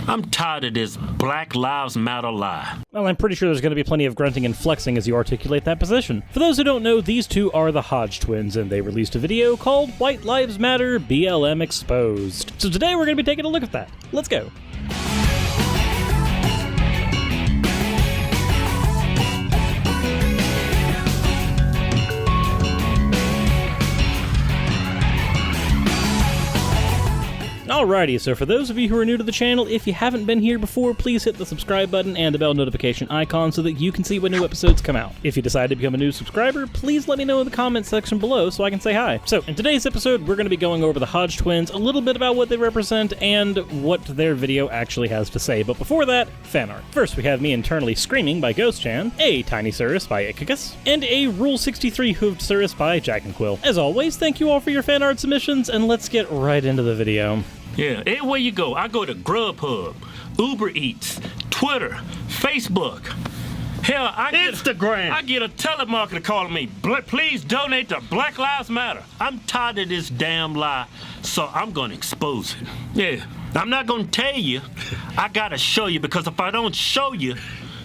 I'm tired of this Black Lives Matter lie. Well, I'm pretty sure there's going to be plenty of grunting and flexing as you articulate that position. For those who don't know, these two are the Hodge twins, and they released a video called White Lives Matter, BLM Exposed. So today we're going to be taking a look at that. Let's go. Alrighty, so for those of you who are new to the channel, if you haven't been here before, please hit the subscribe button and the bell notification icon so that you can see when new episodes come out. If you decide to become a new subscriber, please let me know in the comments section below so I can say hi. So, in today's episode, we're going to be going over the Hodge twins, a little bit about what they represent, and what their video actually has to say. But before that, fan art. First, we have me internally screaming by Ghost-chan, a Tiny Suris by Ikakus, and a Rule 63 Hooved Suris by Jack and Quill. As always, thank you all for your fan art submissions, and let's get right into the video. Yeah, everywhere you go. I go to Grubhub, Uber Eats, Twitter, Facebook. Hell, I get a telemarketer calling me, please donate to Black Lives Matter. I'm tired of this damn lie, so I'm going to expose it. Yeah, I'm not going to tell you. I got to show you, because if I don't show you,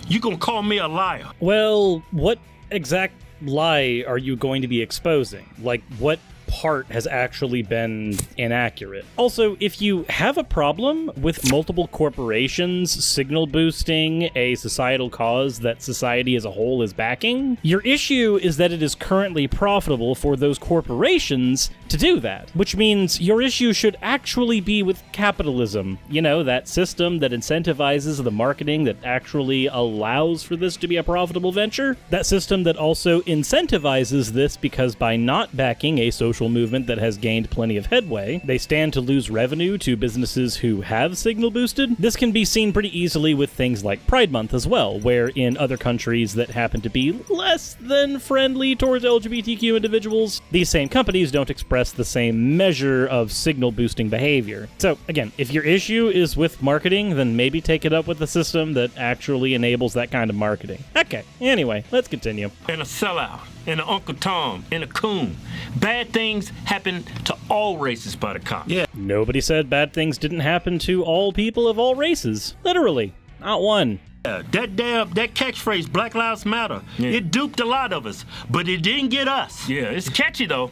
you're going to call me a liar. Well, what exact lie are you going to be exposing? Like, what part has actually been inaccurate? Also, if you have a problem with multiple corporations signal boosting a societal cause that society as a whole is backing, your issue is that it is currently profitable for those corporations to do that, which means your issue should actually be with capitalism. You know, that system that incentivizes the marketing that actually allows for this to be a profitable venture. That system that also incentivizes this because by not backing a social movement that has gained plenty of headway, they stand to lose revenue to businesses who have signal boosted. This can be seen pretty easily with things like Pride Month as well, where in other countries that happen to be less than friendly towards LGBTQ individuals, these same companies don't express the same measure of signal boosting behavior. So again, if your issue is with marketing, then maybe take it up with the system that actually enables that kind of marketing. Okay, anyway, let's continue. And a sellout, and an Uncle Tom, and a coon. Bad things happen to all races by the cops. Yeah. Nobody said bad things didn't happen to all people of all races. Literally. Not one. That catchphrase, Black Lives Matter, it duped a lot of us, but it didn't get us. Yeah, it's catchy though.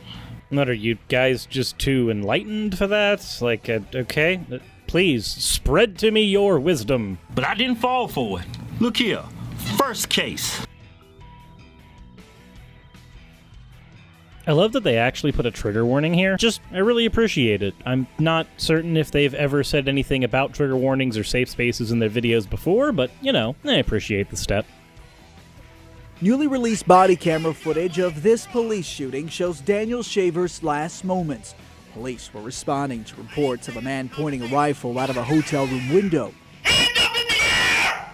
What, are you guys just too enlightened for that? Like, okay, please, spread to me your wisdom. But I didn't fall for it. Look here, first case. I love that they actually put a trigger warning here. I really appreciate it. I'm not certain if they've ever said anything about trigger warnings or safe spaces in their videos before, but, you know, I appreciate the step. Newly released body camera footage of this police shooting shows Daniel Shaver's last moments. Police were responding to reports of a man pointing a rifle out of a hotel room window. Hand up in the air!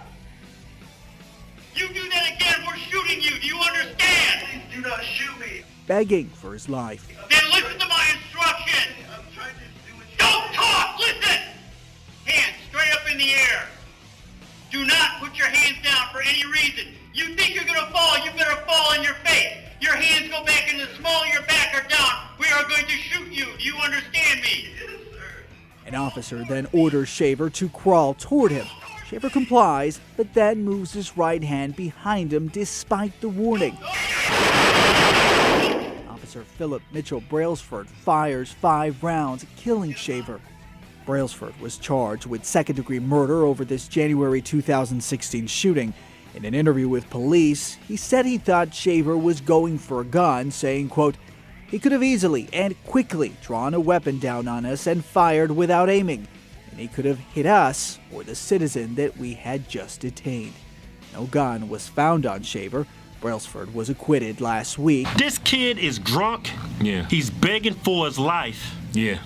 You do that again, we're shooting you, do you understand? Please do not shoot me. Begging for his life. Then listen to my instructions! I'm trying to do it. Don't talk, listen! Hands straight up in the air. Do not put your hands down for any reason. You think you're gonna fall, you better fall on your face. Your hands go back in the small of your back are down. We are going to shoot you. Do you understand me? Yes, sir. An officer then orders Shaver to crawl toward him. Shaver complies, but then moves his right hand behind him despite the warning. Officer Philip Mitchell Brailsford fires 5 rounds, killing Shaver. Brailsford was charged with second-degree murder over this January 2016 shooting. In an interview with police, he said he thought Shaver was going for a gun, saying, quote, "He could have easily and quickly drawn a weapon down on us and fired without aiming, and he could have hit us or the citizen that we had just detained." No gun was found on Shaver. Brailsford was acquitted last week. This kid is drunk. Yeah. He's begging for his life. Yeah.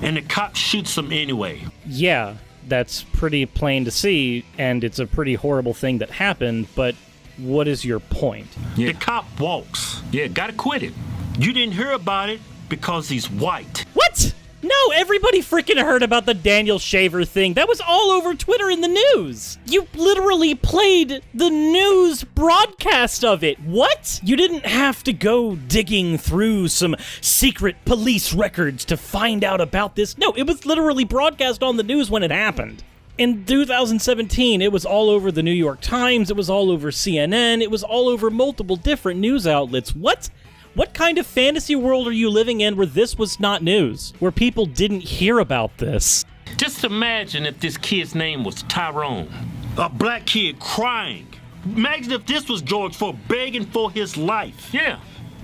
And the cop shoots him anyway. Yeah, that's pretty plain to see, and it's a pretty horrible thing that happened, but what is your point? Yeah. The cop walks. Yeah, got acquitted. You didn't hear about it because he's white. What? No, everybody freaking heard about the Daniel Shaver thing. That was all over Twitter in the news. You literally played the news broadcast of it. What? You didn't have to go digging through some secret police records to find out about this. No, it was literally broadcast on the news when it happened. In 2017, it was all over the New York Times, it was all over CNN, it was all over multiple different news outlets. What kind of fantasy world are you living in where this was not news? Where people didn't hear about this? Just imagine if this kid's name was Tyrone. A black kid crying. Imagine if this was George Floyd begging for his life. Yeah.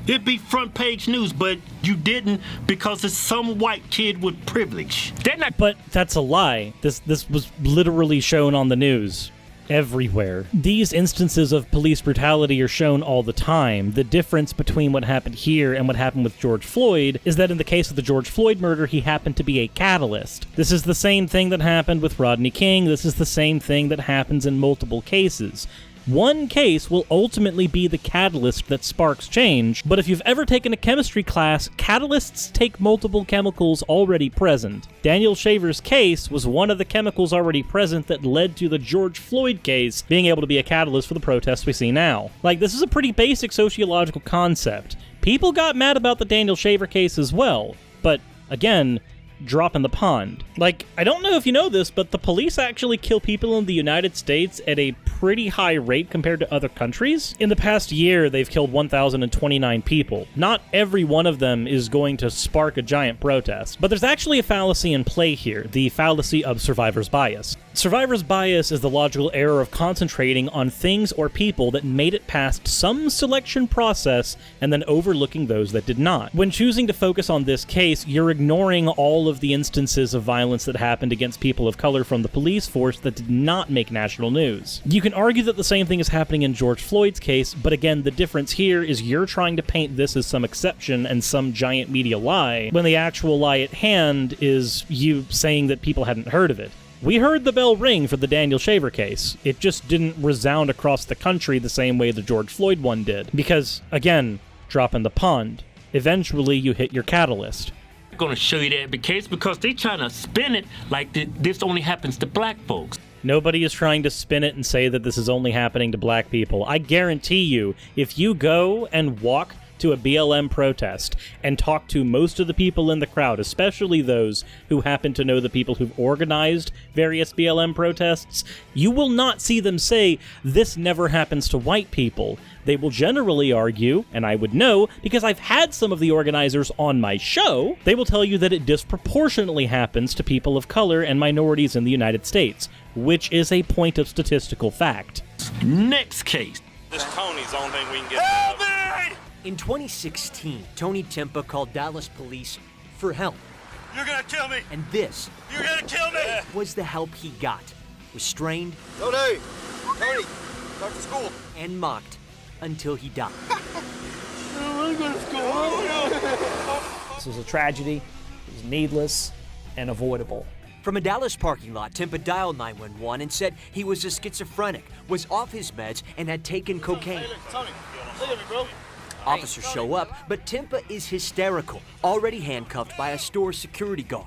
It'd be front page news, but you didn't because it's some white kid with privilege. But that's a lie. This was literally shown on the news. Everywhere. These instances of police brutality are shown all the time. The difference between what happened here and what happened with George Floyd is that in the case of the George Floyd murder, he happened to be a catalyst. This is the same thing that happened with Rodney King. This is the same thing that happens in multiple cases. One case will ultimately be the catalyst that sparks change, but if you've ever taken a chemistry class, catalysts take multiple chemicals already present. Daniel Shaver's case was one of the chemicals already present that led to the George Floyd case being able to be a catalyst for the protests we see now. Like, this is a pretty basic sociological concept. People got mad about the Daniel Shaver case as well, but again, drop in the pond. Like, I don't know if you know this, but the police actually kill people in the United States at a pretty high rate compared to other countries. In the past year, they've killed 1,029 people. Not every one of them is going to spark a giant protest, but there's actually a fallacy in play here, the fallacy of survivor's bias. Survivor's bias is the logical error of concentrating on things or people that made it past some selection process and then overlooking those that did not. When choosing to focus on this case, you're ignoring all of the instances of violence that happened against people of color from the police force that did not make national news. You can argue that the same thing is happening in George Floyd's case, but again, the difference here is you're trying to paint this as some exception and some giant media lie, when the actual lie at hand is you saying that people hadn't heard of it. We heard the bell ring for the Daniel Shaver case. It just didn't resound across the country the same way the George Floyd one did. Because, again, drop in the pond. Eventually, you hit your catalyst. I'm going to show you that case because they're trying to spin it like this only happens to black folks. Nobody is trying to spin it and say that this is only happening to black people. I guarantee you, if you go and walk to a BLM protest and talk to most of the people in the crowd, especially those who happen to know the people who've organized various BLM protests, you will not see them say, this never happens to white people. They will generally argue, and I would know because I've had some of the organizers on my show, they will tell you that it disproportionately happens to people of color and minorities in the United States, which is a point of statistical fact. Next case. This Tony's the only thing we can get out of. In 2016, Tony Timpa called Dallas police for help. You're gonna kill me! And this You're gonna kill me! was the help he got. Restrained Tony! Tony! Start to school! and mocked until he died. This was a tragedy. It was needless and avoidable. From a Dallas parking lot, Timpa dialed 911 and said he was a schizophrenic, was off his meds, and had taken cocaine. Tony, look at me, bro. Officers show up, but Timpa is hysterical, already handcuffed by a store security guard.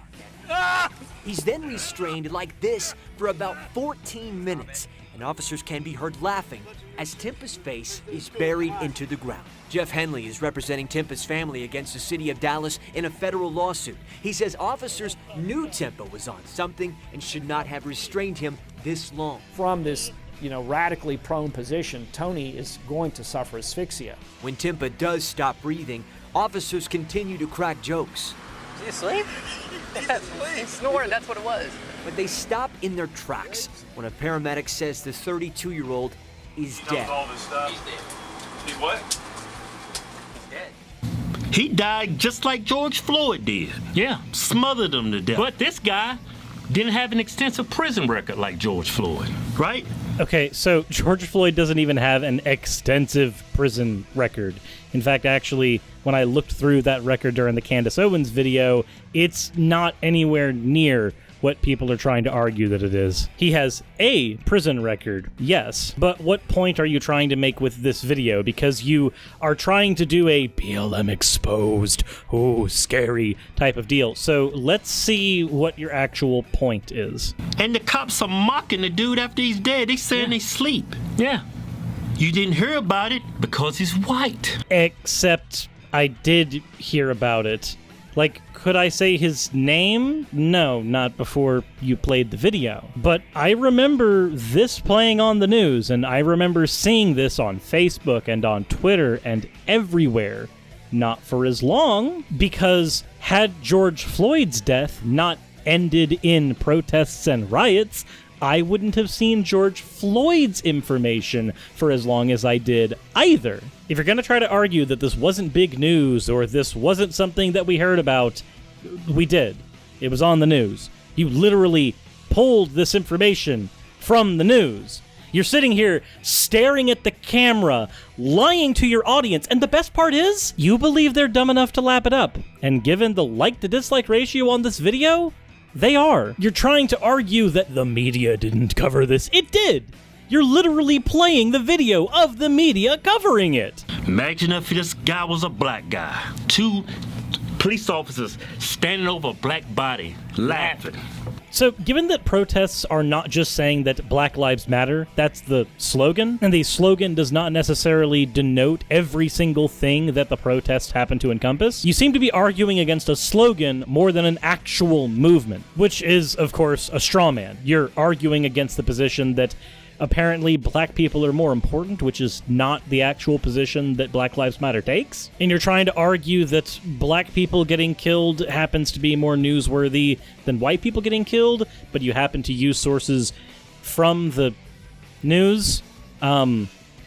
He's then restrained like this for about 14 minutes, and officers can be heard laughing as Timpa's face is buried into the ground. Jeff Henley is representing Timpa's family against the city of Dallas in a federal lawsuit. He says officers knew Timpa was on something and should not have restrained him this long. From this, radically prone position, Tony is going to suffer asphyxia. When Timpa does stop breathing, officers continue to crack jokes. Is he asleep? He's snoring, that's what it was. But they stop in their tracks when a paramedic says the 32-year-old is dead. All this stuff. He's dead. He what? He's dead. He died just like George Floyd did. Yeah. Smothered him to death. But this guy didn't have an extensive prison record like George Floyd, right? Okay, so George Floyd doesn't even have an extensive prison record. In fact, actually, when I looked through that record during the Candace Owens video, it's not anywhere near what people are trying to argue that it is. He has a prison record, yes, but what point are you trying to make with this video? Because you are trying to do a BLM exposed, oh, scary type of deal. So let's see what your actual point is. And the cops are mocking the dude after he's dead. They saying he's asleep. Yeah. You didn't hear about it because he's white. Except I did hear about it. Like, could I say his name? No, not before you played the video. But I remember this playing on the news, and I remember seeing this on Facebook and on Twitter and everywhere. Not for as long, because had George Floyd's death not ended in protests and riots, I wouldn't have seen George Floyd's information for as long as I did either. If you're going to try to argue that this wasn't big news or this wasn't something that we heard about, we did. It was on the news. You literally pulled this information from the news. You're sitting here staring at the camera, lying to your audience, and the best part is, you believe they're dumb enough to lap it up. And given the like-to-dislike ratio on this video, they are. You're trying to argue that the media didn't cover this. It did! You're literally playing the video of the media covering it. Imagine if this guy was a black guy. 2 police officers standing over a black body, laughing. So, given that protests are not just saying that Black Lives Matter, that's the slogan, and the slogan does not necessarily denote every single thing that the protests happen to encompass, you seem to be arguing against a slogan more than an actual movement, which is, of course, a straw man. You're arguing against the position that apparently black people are more important, which is not the actual position that Black Lives Matter takes. And you're trying to argue that black people getting killed happens to be more newsworthy than white people getting killed, but you happen to use sources from the news,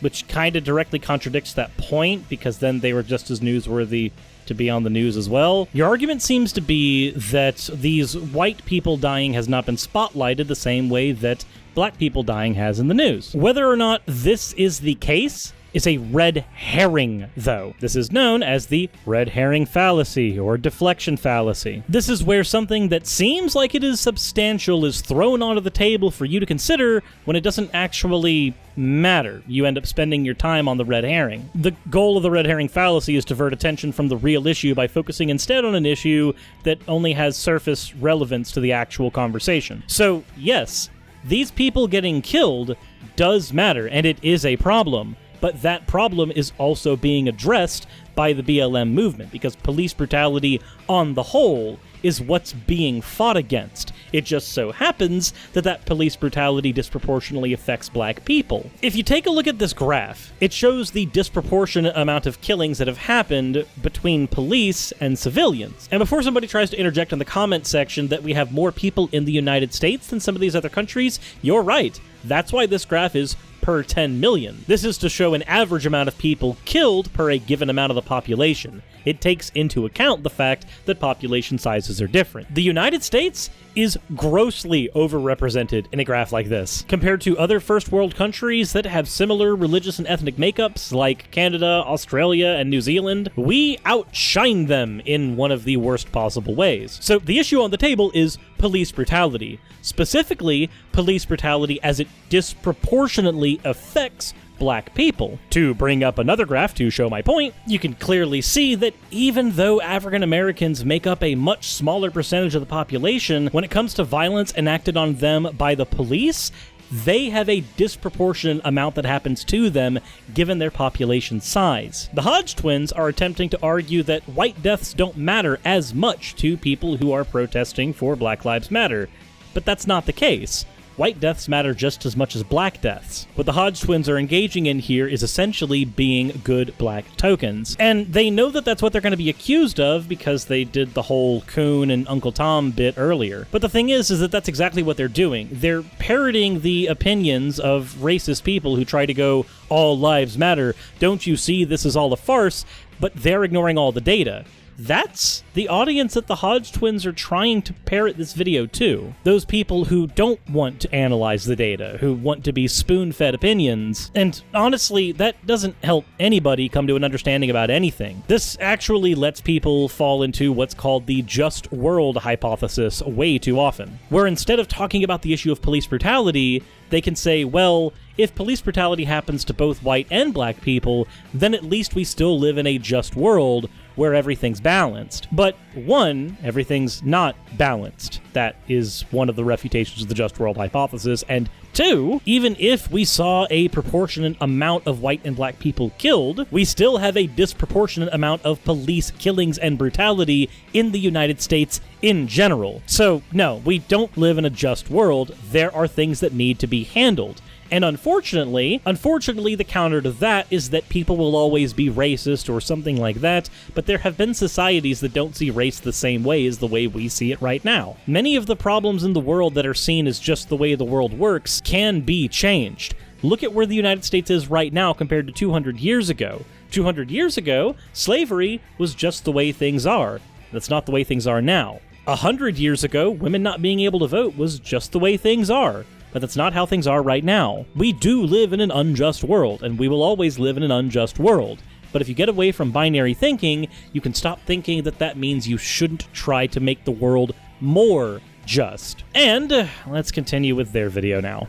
which kind of directly contradicts that point, because then they were just as newsworthy to be on the news as well. Your argument seems to be that these white people dying has not been spotlighted the same way that black people dying has in the news. Whether or not this is the case is a red herring, though. This is known as the red herring fallacy or deflection fallacy. This is where something that seems like it is substantial is thrown onto the table for you to consider when it doesn't actually matter. You end up spending your time on the red herring. The goal of the red herring fallacy is to divert attention from the real issue by focusing instead on an issue that only has surface relevance to the actual conversation. So, yes, these people getting killed does matter, and it is a problem. But that problem is also being addressed by the BLM movement, because police brutality on the whole is what's being fought against. It just so happens that that police brutality disproportionately affects black people. If you take a look at this graph, it shows the disproportionate amount of killings that have happened between police and civilians. And before somebody tries to interject in the comment section that we have more people in the United States than some of these other countries, you're right. That's why this graph is per 10 million. This is to show an average amount of people killed per a given amount of the population. It takes into account the fact that population sizes are different. The United States is grossly overrepresented in a graph like this. Compared to other first world countries that have similar religious and ethnic makeups like Canada, Australia, and New Zealand, we outshine them in one of the worst possible ways. So the issue on the table is police brutality. Specifically, police brutality as it disproportionately affects black people. To bring up another graph to show my point, you can clearly see that even though African Americans make up a much smaller percentage of the population, when it comes to violence enacted on them by the police, they have a disproportionate amount that happens to them given their population size. The Hodge twins are attempting to argue that white deaths don't matter as much to people who are protesting for Black Lives Matter, but that's not the case. White deaths matter just as much as black deaths. What the Hodge twins are engaging in here is essentially being good black tokens. And they know that that's what they're going to be accused of because they did the whole Coon and Uncle Tom bit earlier. But the thing is that that's exactly what they're doing. They're parroting the opinions of racist people who try to go, all lives matter, don't you see this is all a farce, but they're ignoring all the data. That's the audience that the Hodge twins are trying to parrot this video to. Those people who don't want to analyze the data, who want to be spoon-fed opinions. And honestly, that doesn't help anybody come to an understanding about anything. This actually lets people fall into what's called the just world hypothesis way too often, where instead of talking about the issue of police brutality, they can say, well, if police brutality happens to both white and black people, then at least we still live in a just world, where everything's balanced. But one, everything's not balanced. That is one of the refutations of the just world hypothesis. And two, even if we saw a proportionate amount of white and black people killed, we still have a disproportionate amount of police killings and brutality in the United States in general. So no, we don't live in a just world. There are things that need to be handled. And unfortunately, the counter to that is that people will always be racist or something like that, but there have been societies that don't see race the same way as the way we see it right now. Many of the problems in the world that are seen as just the way the world works can be changed. Look at where the United States is right now compared to 200 years ago. 200 years ago, slavery was just the way things are. That's not the way things are now. 100 years ago, women not being able to vote was just the way things are. But that's not how things are right now. We do live in an unjust world, and we will always live in an unjust world. But if you get away from binary thinking, you can stop thinking that that means you shouldn't try to make the world more just. And let's continue with their video now.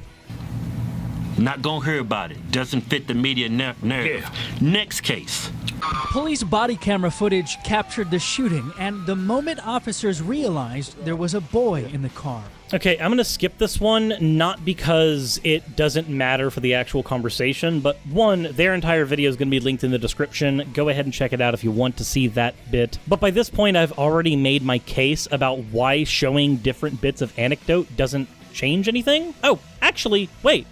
Not gonna hear about it. Doesn't fit the media narrative. Next case. Police body camera footage captured the shooting, and the moment officers realized there was a boy in the car. Okay, I'm going to skip this one, not because it doesn't matter for the actual conversation, but one, their entire video is going to be linked in the description. Go ahead and check it out if you want to see that bit. But by this point, I've already made my case about why showing different bits of anecdote doesn't change anything. Oh, actually, wait.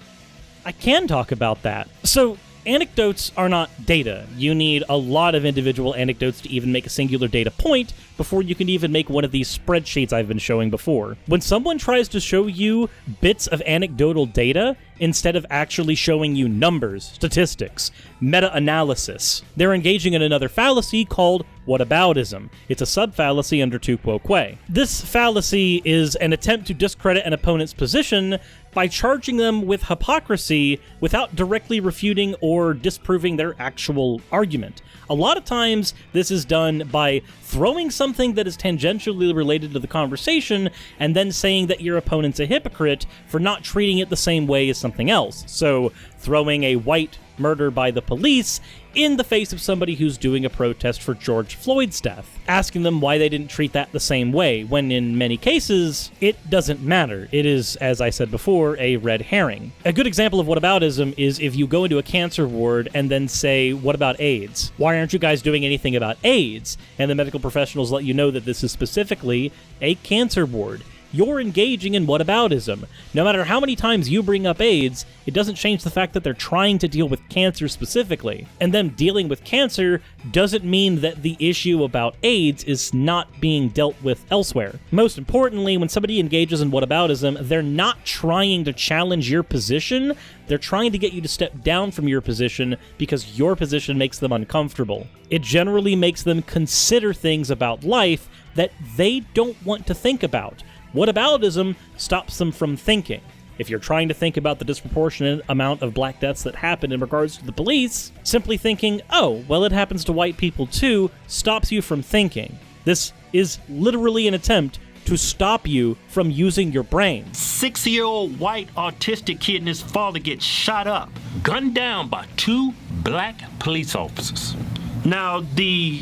I can talk about that. So, anecdotes are not data. You need a lot of individual anecdotes to even make a singular data point before you can even make one of these spreadsheets I've been showing before. When someone tries to show you bits of anecdotal data, instead of actually showing you numbers, statistics, meta-analysis, they're engaging in another fallacy called whataboutism. It's a sub-fallacy under tu quoque. This fallacy is an attempt to discredit an opponent's position by charging them with hypocrisy without directly refuting or disproving their actual argument. A lot of times, this is done by throwing something that is tangentially related to the conversation and then saying that your opponent's a hypocrite for not treating it the same way as something else. So, throwing a white murder by the police in the face of somebody who's doing a protest for George Floyd's death, asking them why they didn't treat that the same way, when in many cases, it doesn't matter. It is, as I said before, a red herring. A good example of whataboutism is if you go into a cancer ward and then say, what about AIDS? Why aren't you guys doing anything about AIDS? And the medical professionals let you know that this is specifically a cancer ward. You're engaging in whataboutism. No matter how many times you bring up AIDS, it doesn't change the fact that they're trying to deal with cancer specifically. And them dealing with cancer doesn't mean that the issue about AIDS is not being dealt with elsewhere. Most importantly, when somebody engages in whataboutism, they're not trying to challenge your position, they're trying to get you to step down from your position because your position makes them uncomfortable. It generally makes them consider things about life that they don't want to think about. Whataboutism stops them from thinking. If you're trying to think about the disproportionate amount of black deaths that happen in regards to the police, simply thinking, oh, well, it happens to white people too, stops you from thinking. This is literally an attempt to stop you from using your brain. 6-year-old white autistic kid and his father get shot up, gunned down by 2 black police officers. Now, the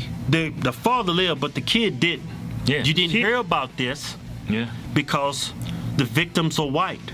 father lived, but the kid didn't. Yeah. You didn't hear about this. Yeah. Because the victims are white.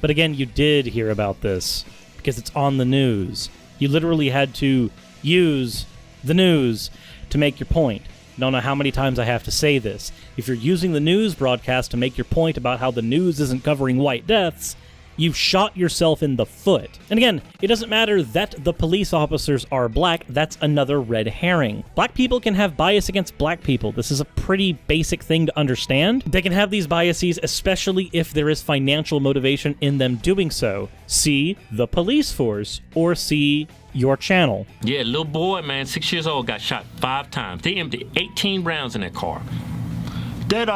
But again, you did hear about this because it's on the news. You literally had to use the news to make your point. I don't know how many times I have to say this. If you're using the news broadcast to make your point about how the news isn't covering white deaths, you've shot yourself in the foot. And again, it doesn't matter that the police officers are black, that's another red herring. Black people can have bias against black people. This is a pretty basic thing to understand. They can have these biases, especially if there is financial motivation in them doing so. See the police force, or see your channel. Yeah, little boy, man, 6 years old, got shot 5 times. They emptied 18 rounds in that car. That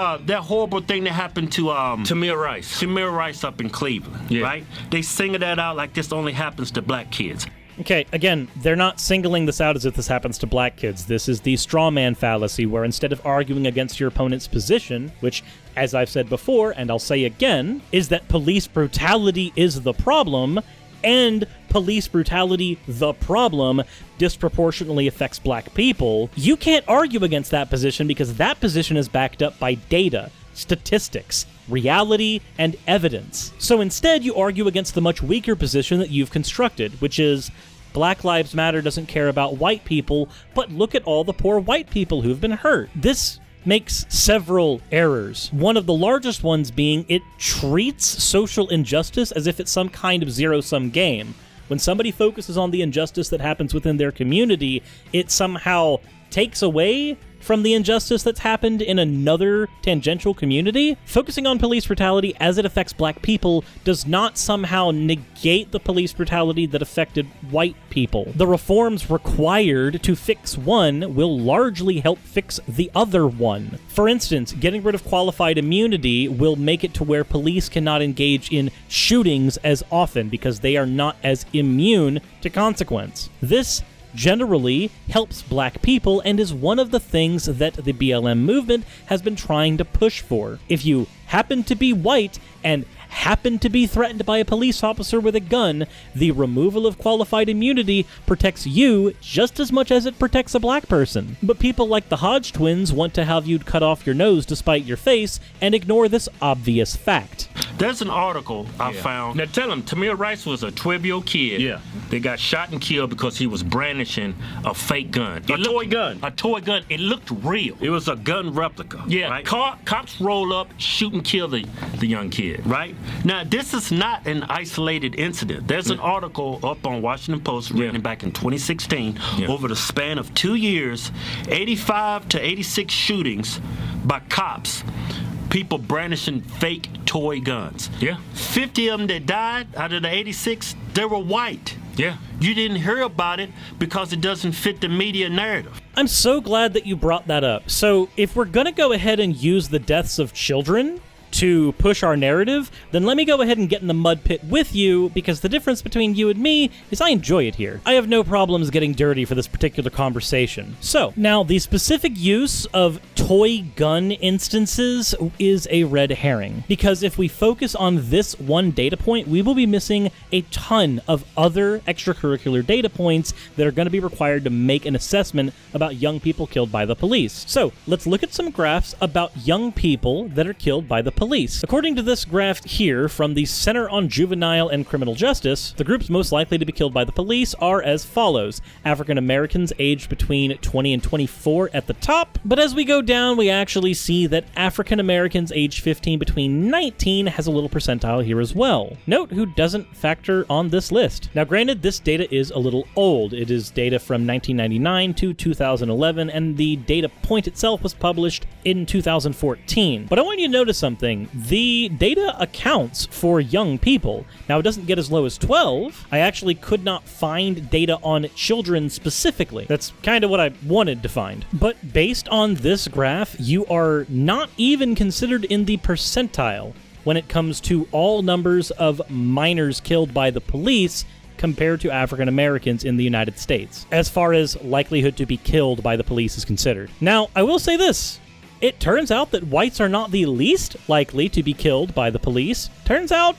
horrible thing that happened to Tamir Rice up in Cleveland, right? They single that out like this only happens to black kids. Okay, again, they're not singling this out as if this happens to black kids. This is the straw man fallacy, where instead of arguing against your opponent's position, which, as I've said before, and I'll say again, is that police brutality is the problem, and police brutality, the problem, disproportionately affects black people, you can't argue against that position because that position is backed up by data, statistics, reality, and evidence. So instead, you argue against the much weaker position that you've constructed, which is Black Lives Matter doesn't care about white people, but look at all the poor white people who've been hurt. This makes several errors. One of the largest ones being it treats social injustice as if it's some kind of zero-sum game. When somebody focuses on the injustice that happens within their community, it somehow takes away from the injustice that's happened in another tangential community. Focusing on police brutality as it affects black people does not somehow negate the police brutality that affected white people. The reforms required to fix one will largely help fix the other one. For instance, getting rid of qualified immunity will make it to where police cannot engage in shootings as often because they are not as immune to consequence. This generally helps black people and is one of the things that the BLM movement has been trying to push for. If you happen to be white and happen to be threatened by a police officer with a gun, the removal of qualified immunity protects you just as much as it protects a black person. But people like the Hodge twins want to have you cut off your nose to spite your face and ignore this obvious fact. There's an article I found. Now tell him, Tamir Rice was a 12-year-old kid. Yeah. That got shot and killed because he was brandishing a fake gun. A toy gun. A toy gun. It looked real. It was a gun replica. Yeah. Right? Cops roll up, shoot and kill the young kid. Right. Now, this is not an isolated incident. There's an article up on Washington Post written back in 2016. Over the span of 2 years, 85 to 86 shootings by cops. People brandishing fake toy guns. Yeah. 50 of them that died out of the 86, they were white. Yeah. You didn't hear about it because it doesn't fit the media narrative. I'm so glad that you brought that up. So if we're going to go ahead and use the deaths of children to push our narrative, then let me go ahead and get in the mud pit with you, because the difference between you and me is I enjoy it here. I have no problems getting dirty for this particular conversation. So, now the specific use of toy gun instances is a red herring, because if we focus on this one data point, we will be missing a ton of other extracurricular data points that are going to be required to make an assessment about young people killed by the police. So, let's look at some graphs about young people that are killed by the police. According to this graph here from the Center on Juvenile and Criminal Justice, the groups most likely to be killed by the police are as follows. African Americans aged between 20 and 24 at the top, but as we go down, we actually see that African Americans aged 15 between 19 has a little percentile here as well. Note who doesn't factor on this list. Now granted, this data is a little old. It is data from 1999 to 2011, and the data point itself was published in 2014. But I want you to notice something. The data accounts for young people. Now, it doesn't get as low as 12. I actually could not find data on children specifically. That's kind of what I wanted to find. But based on this graph, you are not even considered in the percentile when it comes to all numbers of minors killed by the police compared to African Americans in the United States, as far as likelihood to be killed by the police is considered. Now, I will say this. It turns out that whites are not the least likely to be killed by the police. Turns out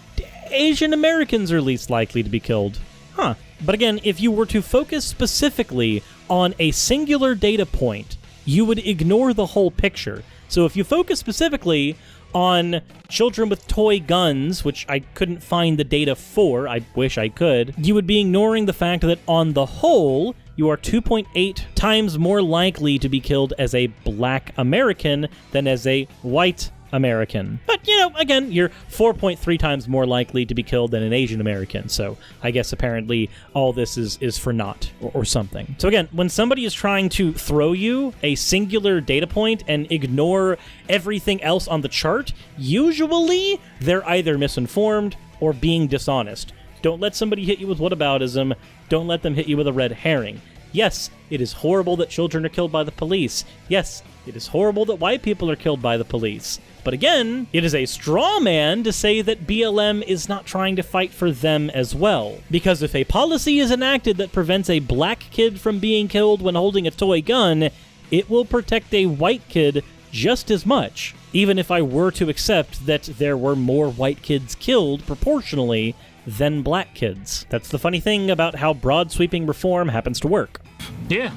Asian Americans are least likely to be killed. Huh. But again, if you were to focus specifically on a singular data point, you would ignore the whole picture. So if you focus specifically on children with toy guns, which I couldn't find the data for, I wish I could, you would be ignoring the fact that on the whole, you are 2.8 times more likely to be killed as a black American than as a white American. But, you know, again, you're 4.3 times more likely to be killed than an Asian American, so I guess apparently all this is for naught or something. So again, when somebody is trying to throw you a singular data point and ignore everything else on the chart, usually they're either misinformed or being dishonest. Don't let somebody hit you with whataboutism. Don't let them hit you with a red herring. Yes, it is horrible that children are killed by the police. Yes, it is horrible that white people are killed by the police. But again, it is a straw man to say that BLM is not trying to fight for them as well. Because if a policy is enacted that prevents a black kid from being killed when holding a toy gun, it will protect a white kid just as much. even if I were to accept that there were more white kids killed proportionally than black kids. That's the funny thing about how broad sweeping reform happens to work. Yeah.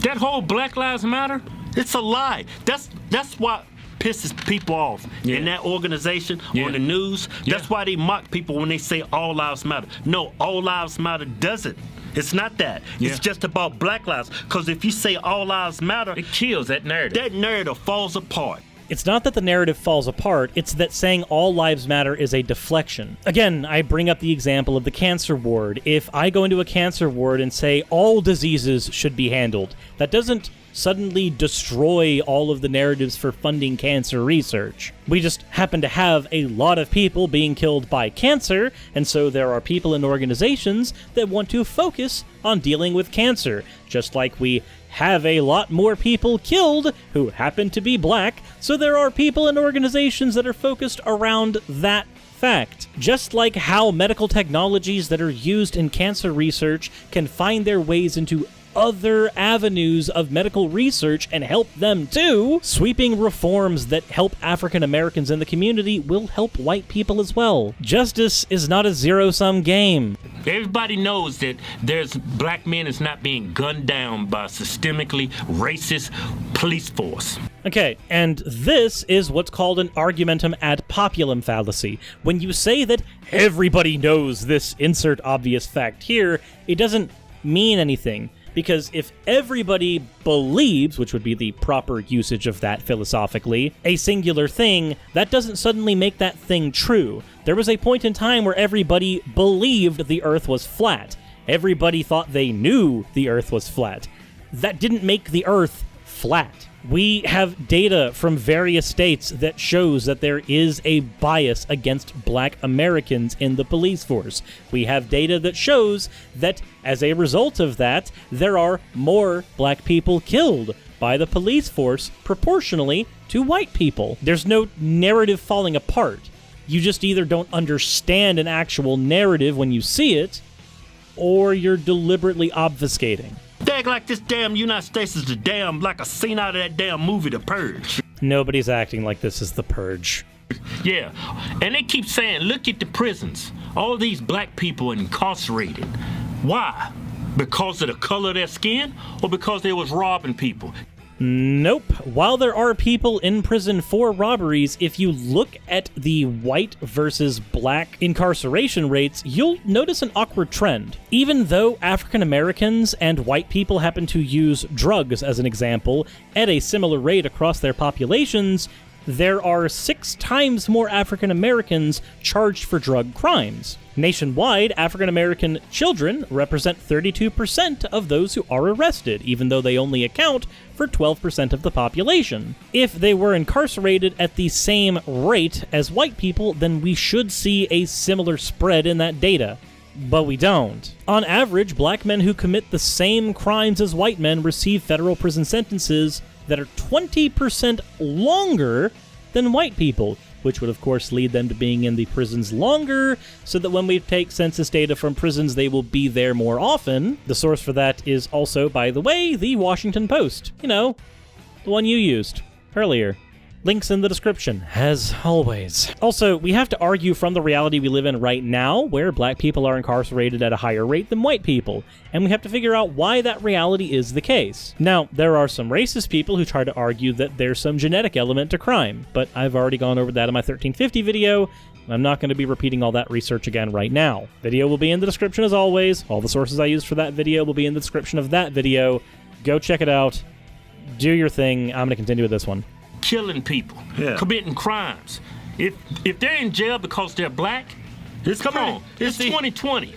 That whole Black Lives Matter, it's a lie. That's what pisses people off in that organization, on the news. That's why they mock people when they say all lives matter. No, all lives matter doesn't. It's not that. It's just about black lives. Because if you say all lives matter, it kills that narrative. That narrative falls apart. It's not that the narrative falls apart, it's that saying all lives matter is a deflection. Again, I bring up the example of the cancer ward. If I go into a cancer ward and say all diseases should be handled, that doesn't suddenly destroy all of the narratives for funding cancer research. We just happen to have a lot of people being killed by cancer, and so there are people and organizations that want to focus on dealing with cancer, just like we have a lot more people killed who happen to be black, so there are people and organizations that are focused around that fact. Just like how medical technologies that are used in cancer research can find their ways into other avenues of medical research and help them too, sweeping reforms that help African Americans in the community will help white people as well. Justice is not a zero-sum game. Everybody knows that there's black men is not being gunned down by a systemically racist police force. Okay, and this is what's called an argumentum ad populum fallacy. When you say that everybody knows this insert obvious fact here, it doesn't mean anything. Because if everybody believes, which would be the proper usage of that philosophically, a singular thing, that doesn't suddenly make that thing true. There was a point in time where everybody believed the Earth was flat. Everybody thought they knew the Earth was flat. That didn't make the Earth flat. We have data from various states that shows that there is a bias against black Americans in the police force. We have data that shows that as a result of that, there are more black people killed by the police force proportionally to white people. There's no narrative falling apart. You just either don't understand an actual narrative when you see it, or you're deliberately obfuscating. They act like this damn United States is the damn, like a scene out of that damn movie, The Purge. Nobody's acting like this is The Purge. Yeah, and they keep saying, look at the prisons. All these black people incarcerated. Why? Because of the color of their skin, or because they was robbing people? Nope. While there are people in prison for robberies, if you look at the white versus black incarceration rates, you'll notice an awkward trend. Even though African Americans and white people happen to use drugs, as an example, at a similar rate across their populations, there are 6 times more African Americans charged for drug crimes. Nationwide, African American children represent 32% of those who are arrested, even though they only account for 12% of the population. If they were incarcerated at the same rate as white people, then we should see a similar spread in that data. But we don't. On average, black men who commit the same crimes as white men receive federal prison sentences that are 20% longer than white people, which would of course lead them to being in the prisons longer, so that when we take census data from prisons, they will be there more often. The source for that is also, by the way, the Washington Post. You know, the one you used earlier. Links in the description, as always. Also, we have to argue from the reality we live in right now, where black people are incarcerated at a higher rate than white people, and we have to figure out why that reality is the case. Now, there are some racist people who try to argue that there's some genetic element to crime, but I've already gone over that in my 1350 video. I'm not going to be repeating all that research again right now. Video will be in the description as always. All the sources I used for that video will be in the description of that video. Go check it out. Do your thing. I'm going to continue with this one. Killing people, committing crimes. If they're in jail because they're black, it's 2020.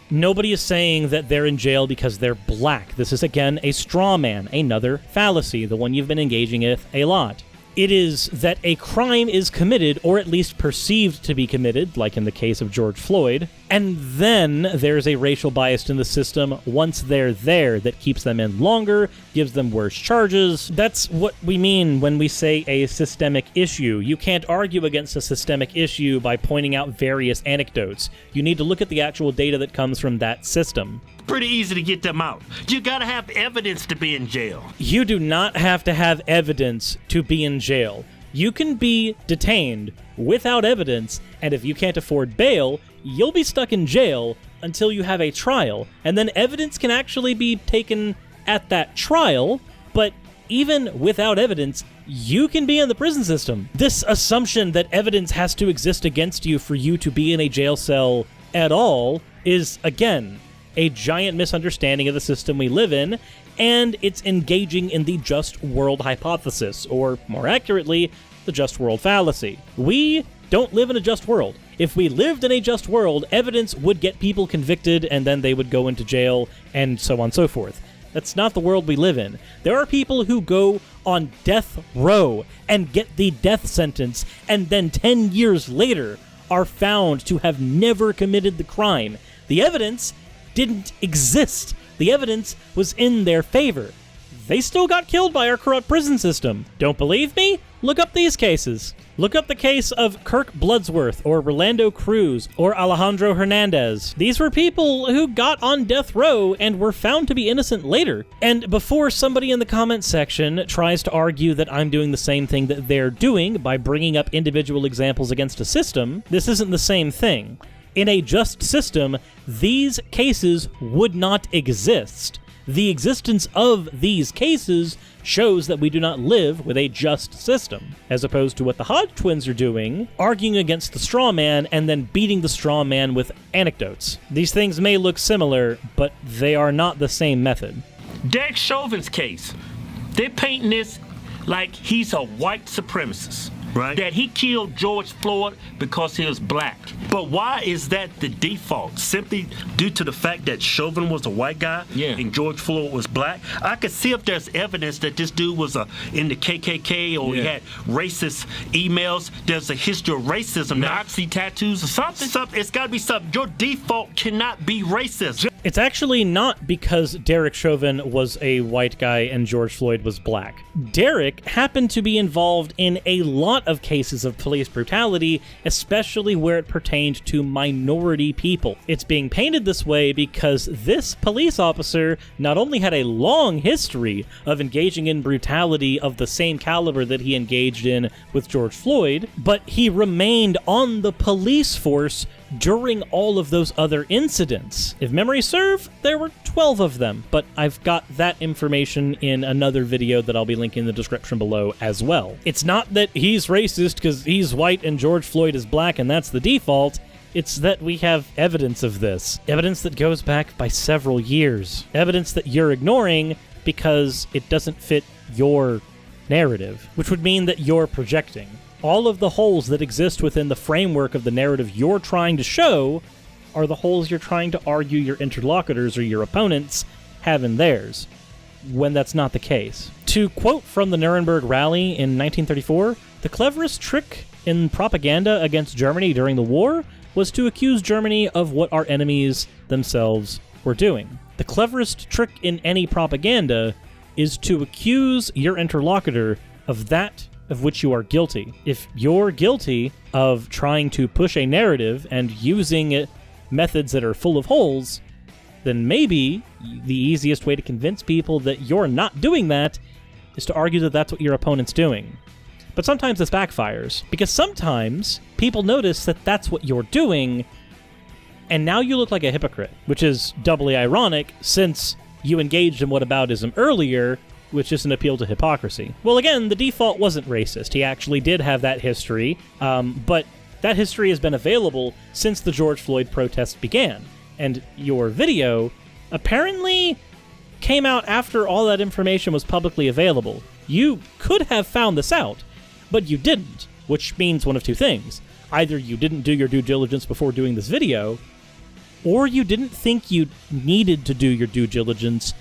Nobody is saying that they're in jail because they're black. This is, again, a straw man, another fallacy, the one you've been engaging with a lot. It is that a crime is committed, or at least perceived to be committed, like in the case of George Floyd, and then there's a racial bias in the system once they're there that keeps them in longer, gives them worse charges. That's what we mean when we say a systemic issue. You can't argue against a systemic issue by pointing out various anecdotes. You need to look at the actual data that comes from that system. Pretty easy to get them out. You gotta have evidence to be in jail. You do not have to have evidence to be in jail. You can be detained without evidence, and if you can't afford bail, you'll be stuck in jail until you have a trial, and then evidence can actually be taken at that trial, but even without evidence, you can be in the prison system. This assumption that evidence has to exist against you for you to be in a jail cell at all is, again, a giant misunderstanding of the system we live in, and it's engaging in the just world hypothesis, or more accurately, the just world fallacy. We don't live in a just world. If we lived in a just world, evidence would get people convicted and then they would go into jail and so on and so forth. That's not the world we live in. There are people who go on death row and get the death sentence and then 10 years later are found to have never committed the crime. The evidence didn't exist. The evidence was in their favor. They still got killed by our corrupt prison system. Don't believe me? Look up these cases. Look up the case of Kirk Bloodsworth, or Rolando Cruz, or Alejandro Hernandez. These were people who got on death row and were found to be innocent later. And before somebody in the comments section tries to argue that I'm doing the same thing that they're doing by bringing up individual examples against a system, this isn't the same thing. In a just system, these cases would not exist. The existence of these cases shows that we do not live with a just system, as opposed to what the Hodge twins are doing, arguing against the straw man and then beating the straw man with anecdotes. These things may look similar, but they are not the same method. Derek Chauvin's case, they're painting this like he's a white supremacist. Right. That he killed George Floyd because he was black. But why is that the default? Simply due to the fact that Chauvin was a white guy and George Floyd was black? I could see if there's evidence that this dude was in the KKK or he had racist emails. There's a history of racism. Nazi tattoos or something. It's got to be something. Your default cannot be racist. It's actually not because Derek Chauvin was a white guy and George Floyd was black. Derek happened to be involved in a lot of cases of police brutality, especially where it pertained to minority people. It's being painted this way because this police officer not only had a long history of engaging in brutality of the same caliber that he engaged in with George Floyd, but he remained on the police force during all of those other incidents. If memory serves, there were 12 of them, but I've got that information in another video that I'll be linking in the description below as well. It's not that he's racist because he's white and George Floyd is black and that's the default. It's that we have evidence of this. Evidence that goes back by several years. Evidence that you're ignoring because it doesn't fit your narrative, which would mean that you're projecting. All of the holes that exist within the framework of the narrative you're trying to show are the holes you're trying to argue your interlocutors or your opponents have in theirs, when that's not the case. To quote from the Nuremberg Rally in 1934, the cleverest trick in propaganda against Germany during the war was to accuse Germany of what our enemies themselves were doing. The cleverest trick in any propaganda is to accuse your interlocutor of that of which you are guilty. If you're guilty of trying to push a narrative and using methods that are full of holes, then maybe the easiest way to convince people that you're not doing that is to argue that that's what your opponent's doing. But sometimes this backfires, because sometimes people notice that that's what you're doing, and now you look like a hypocrite, which is doubly ironic since you engaged in whataboutism earlier, which is an appeal to hypocrisy. Well, again, the default wasn't racist. He actually did have that history, but that history has been available since the George Floyd protests began. And your video apparently came out after all that information was publicly available. You could have found this out, but you didn't, which means one of two things. Either you didn't do your due diligence before doing this video, or you didn't think you needed to do your due diligence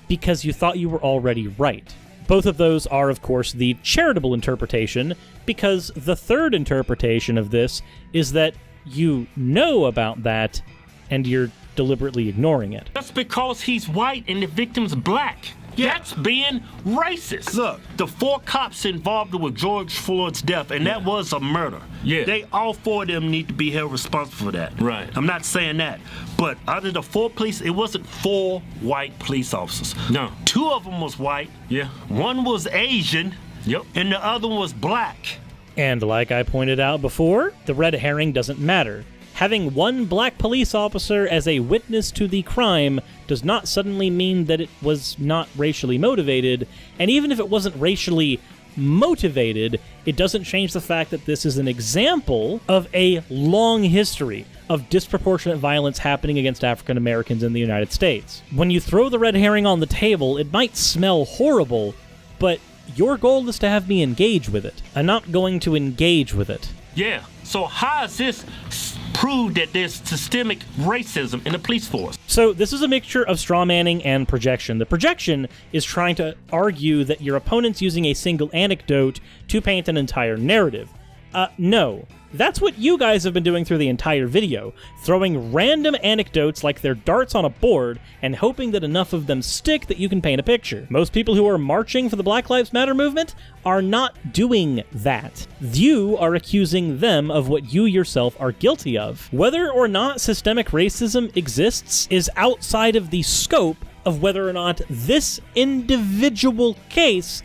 because you thought you were already right. Both of those are, of course, the charitable interpretation, because the third interpretation of this is that you know about that and you're deliberately ignoring it. That's because he's white and the victim's black. That's being racist. Look, the 4 cops involved with George Floyd's death, and that was a murder. They all 4 of them need to be held responsible for that. Right. I'm not saying that. But out of the 4 police, it wasn't 4 white police officers. No. 2 of them was white. 1 was Asian. Yep. And the other one was black. And like I pointed out before, the red herring doesn't matter. Having one black police officer as a witness to the crime does not suddenly mean that it was not racially motivated, and even if it wasn't racially motivated, it doesn't change the fact that this is an example of a long history of disproportionate violence happening against African Americans in the United States. When you throw the red herring on the table, it might smell horrible, but your goal is to have me engage with it. I'm not going to engage with it. Yeah. So how is this prove that there's systemic racism in the police force? So this is a mixture of strawmanning and projection. The projection is trying to argue that your opponent's using a single anecdote to paint an entire narrative. No. That's what you guys have been doing through the entire video, throwing random anecdotes like they're darts on a board and hoping that enough of them stick that you can paint a picture. Most people who are marching for the Black Lives Matter movement are not doing that. You are accusing them of what you yourself are guilty of. Whether or not systemic racism exists is outside of the scope of whether or not this individual case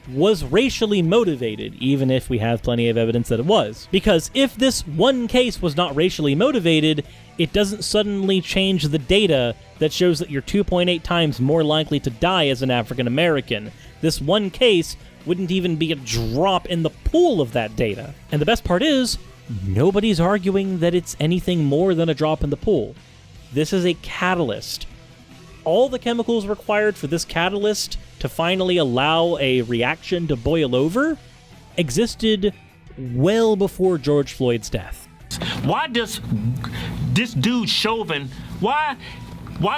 was racially motivated, even if we have plenty of evidence that it was. Because if this one case was not racially motivated, it doesn't suddenly change the data that shows that you're 2.8 times more likely to die as an African American. This one case wouldn't even be a drop in the pool of that data. And the best part is, nobody's arguing that it's anything more than a drop in the pool. This is a catalyst. All the chemicals required for this catalyst to finally allow a reaction to boil over existed well before George Floyd's death. Why does this dude Chauvin, why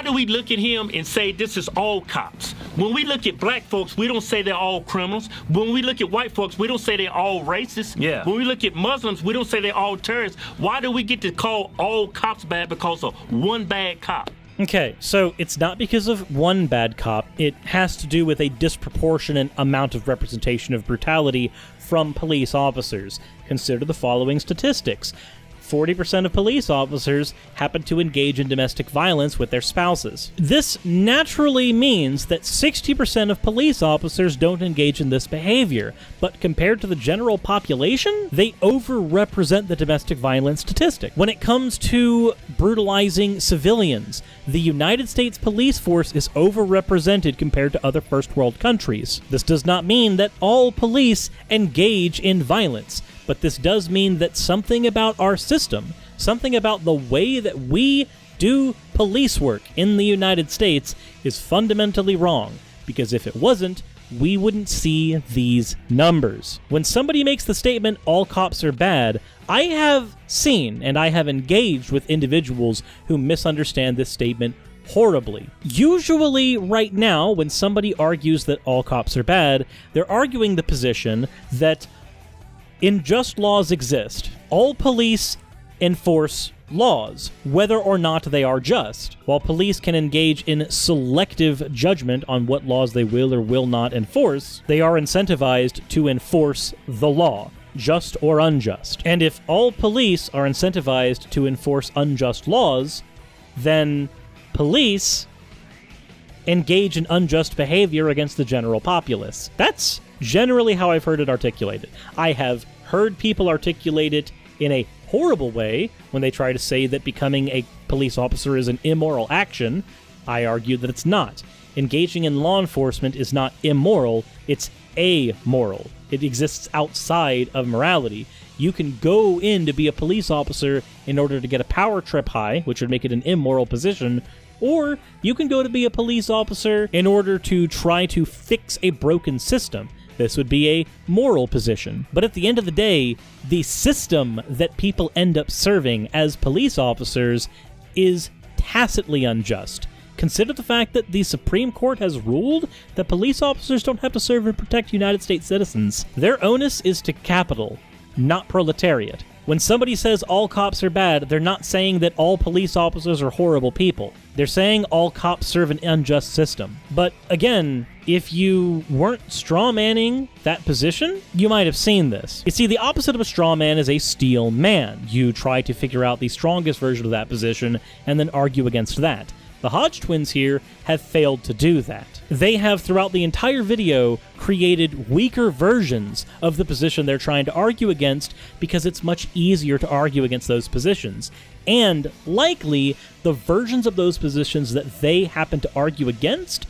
do we look at him and say this is all cops? When we look at black folks, we don't say they're all criminals. When we look at white folks, we don't say they're all racist. Yeah. When we look at Muslims, we don't say they're all terrorists. Why do we get to call all cops bad because of one bad cop? Okay, so it's not because of one bad cop. It has to do with a disproportionate amount of representation of brutality from police officers. Consider the following statistics. 40% of police officers happen to engage in domestic violence with their spouses. This naturally means that 60% of police officers don't engage in this behavior, but compared to the general population, they overrepresent the domestic violence statistic. When it comes to brutalizing civilians, the United States police force is overrepresented compared to other first world countries. This does not mean that all police engage in violence, but this does mean that something about our system, something about the way that we do police work in the United States is fundamentally wrong, because if it wasn't, we wouldn't see these numbers. When somebody makes the statement, all cops are bad, I have seen and I have engaged with individuals who misunderstand this statement horribly. Usually right now, when somebody argues that all cops are bad, they're arguing the position that unjust laws exist. All police enforce laws, whether or not they are just. While police can engage in selective judgment on what laws they will or will not enforce, they are incentivized to enforce the law, just or unjust. And if all police are incentivized to enforce unjust laws, then police engage in unjust behavior against the general populace. That's generally how I've heard it articulated. I have heard people articulate it in a horrible way when they try to say that becoming a police officer is an immoral action. I argue that it's not. Engaging in law enforcement is not immoral, it's amoral. It exists outside of morality. You can go in to be a police officer in order to get a power trip high, which would make it an immoral position, or you can go to be a police officer in order to try to fix a broken system. This would be a moral position. But at the end of the day, the system that people end up serving as police officers is tacitly unjust. Consider the fact that the Supreme Court has ruled that police officers don't have to serve and protect United States citizens. Their onus is to capital, not proletariat. When somebody says all cops are bad, they're not saying that all police officers are horrible people. They're saying all cops serve an unjust system. But again, if you weren't strawmanning that position, you might have seen this. You see, the opposite of a straw man is a steel man. You try to figure out the strongest version of that position and then argue against that. The Hodge twins here have failed to do that. They have, throughout the entire video, created weaker versions of the position they're trying to argue against because it's much easier to argue against those positions. And, likely, the versions of those positions that they happen to argue against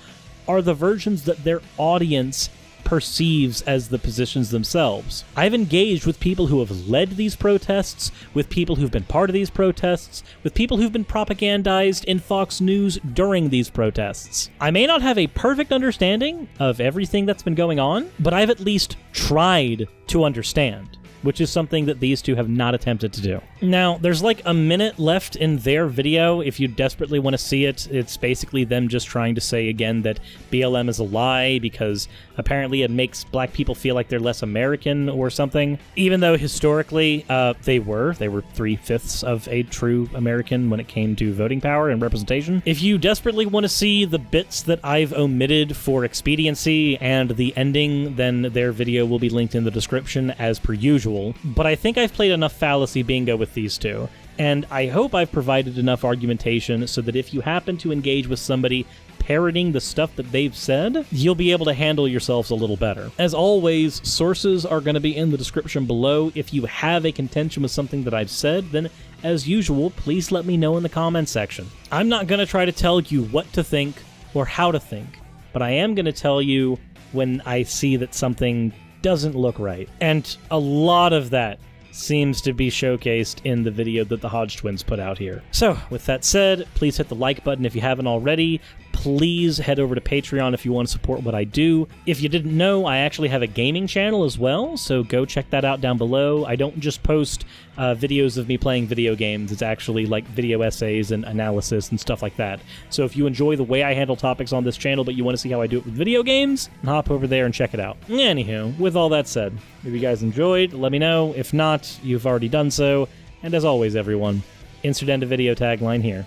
are the versions that their audience perceives as the positions themselves. I've engaged with people who have led these protests, with people who've been part of these protests, with people who've been propagandized in Fox News during these protests. I may not have a perfect understanding of everything that's been going on, but I've at least tried to understand, which is something that these two have not attempted to do. Now, there's like a minute left in their video. If you desperately want to see it, it's basically them just trying to say again that BLM is a lie because apparently it makes black people feel like they're less American or something. Even though historically they were 3/5 of a true American when it came to voting power and representation. If you desperately want to see the bits that I've omitted for expediency and the ending, then their video will be linked in the description as per usual. But I think I've played enough fallacy bingo with these two, and I hope I've provided enough argumentation so that if you happen to engage with somebody parroting the stuff that they've said, you'll be able to handle yourselves a little better. As always, sources are going to be in the description below. If you have a contention with something that I've said, then as usual, please let me know in the comments section. I'm not going to try to tell you what to think or how to think, but I am going to tell you when I see that something doesn't look right. And a lot of that seems to be showcased in the video that the Hodge twins put out here. So, with that said, please hit the like button if you haven't already. Please head over to Patreon if you want to support what I do. If you didn't know, I actually have a gaming channel as well, so go check that out down below. I don't just post videos of me playing video games. It's actually like video essays and analysis and stuff like that. So if you enjoy the way I handle topics on this channel, but you want to see how I do it with video games, hop over there and check it out. Anywho, with all that said, if you guys enjoyed, let me know. If not, you've already done so. And as always, everyone, insert end of video tagline here.